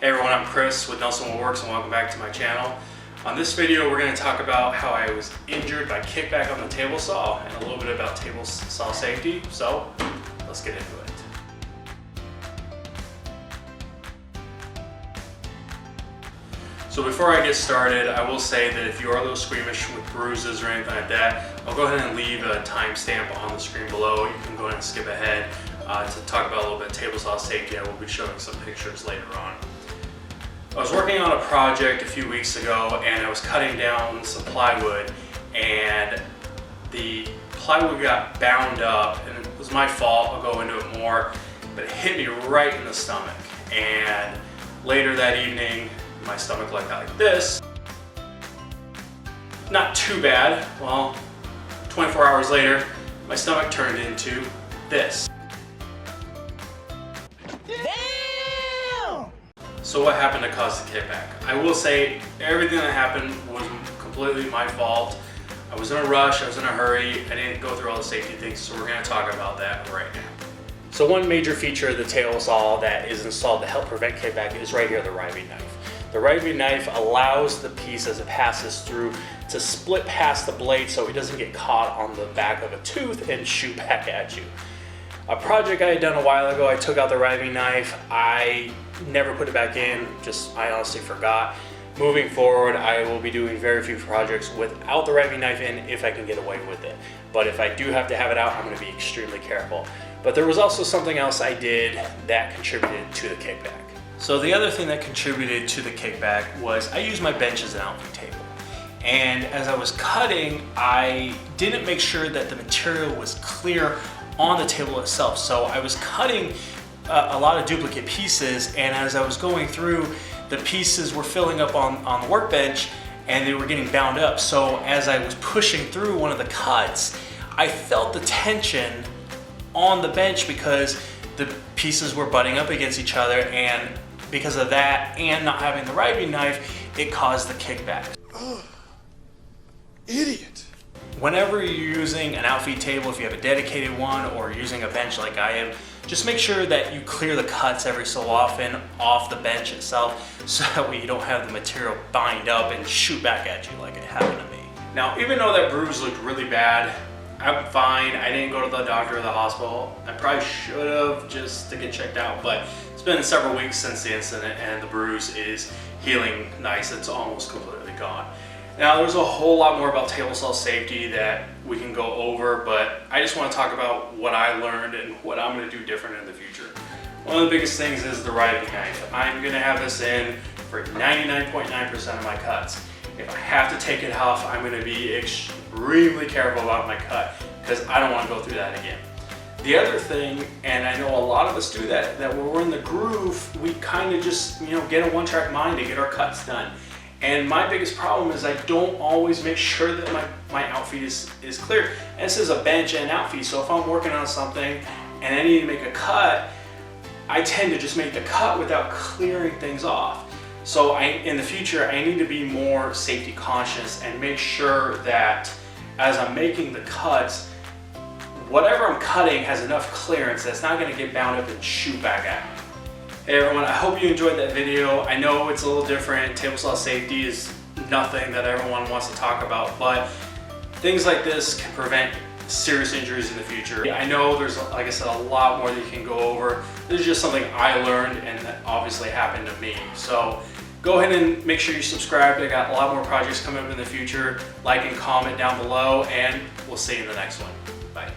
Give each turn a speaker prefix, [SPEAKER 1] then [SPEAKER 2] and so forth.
[SPEAKER 1] Hey everyone, I'm Chris with Nelson Woodworks and welcome back to my channel. On this video we're going to talk about how I was injured by kickback on the table saw and a little bit about table saw safety, so let's get into it. So before I get started, I will say that if you are a little squeamish with bruises or anything like that, I'll go ahead and leave a timestamp on the screen below. You can go ahead and skip ahead to talk about a little bit of table saw safety. I will be showing some pictures later on. I was working on a project a few weeks ago and I was cutting down some plywood and the plywood got bound up, and it was my fault. I'll go into it more, but it hit me right in the stomach, and later that evening my stomach looked like this. Not too bad. Well, 24 hours later my stomach turned into this. So what happened to cause the kickback? I will say everything that happened was completely my fault. I was in a rush, I was in a hurry, I didn't go through all the safety things, so we're going to talk about that right now. So one major feature of the table saw that is installed to help prevent kickback is right here, the riving knife. The riving knife allows the piece as it passes through to split past the blade so it doesn't get caught on the back of a tooth and shoot back at you. A project I had done a while ago, I took out the riving knife. I never put it back in, I honestly forgot. Moving forward, I will be doing very few projects without the riving knife in if I can get away with it. But if I do have to have it out, I'm going to be extremely careful. But there was also something else I did that contributed to the kickback. So the other thing that contributed to the kickback was I used my bench as an outfit table. And as I was cutting, I didn't make sure that the material was clear on the table itself. So I was cutting a lot of duplicate pieces, and as I was going through, the pieces were filling up on the workbench and they were getting bound up. So as I was pushing through one of the cuts, I felt the tension on the bench because the pieces were butting up against each other, and because of that and not having the riving knife, it caused the kickback.
[SPEAKER 2] Ugh, idiot.
[SPEAKER 1] Whenever you're using an outfeed table, if you have a dedicated one or using a bench like I am, just make sure that you clear the cuts every so often off the bench itself so that way you don't have the material bind up and shoot back at you like it happened to me. Now, even though that bruise looked really bad, I'm fine. I didn't go to the doctor or the hospital. I probably should have just to get checked out, but it's been several weeks since the incident and the bruise is healing nice. It's almost completely gone. Now, there's a whole lot more about table saw safety that we can go over, but I just want to talk about what I learned and what I'm going to do different in the future. One of the biggest things is the riving knife. I'm going to have this in for 99.9% of my cuts. If I have to take it off, I'm going to be extremely careful about my cut because I don't want to go through that again. The other thing, and I know a lot of us do that when we're in the groove, we kind of just get a one-track mind to get our cuts done. And my biggest problem is I don't always make sure that my outfeed is clear. And this is a bench and outfeed, so if I'm working on something and I need to make a cut, I tend to just make the cut without clearing things off. So in the future, I need to be more safety conscious and make sure that as I'm making the cuts, whatever I'm cutting has enough clearance that's not gonna get bound up and shoot back at me. Hey everyone, I hope you enjoyed that video. I know it's a little different. Table saw safety is nothing that everyone wants to talk about, but things like this can prevent serious injuries in the future. I know there's, like I said, a lot more that you can go over. This is just something I learned and that obviously happened to me. So go ahead and make sure you subscribe. I got a lot more projects coming up in the future. Like and comment down below, and we'll see you in the next one. Bye.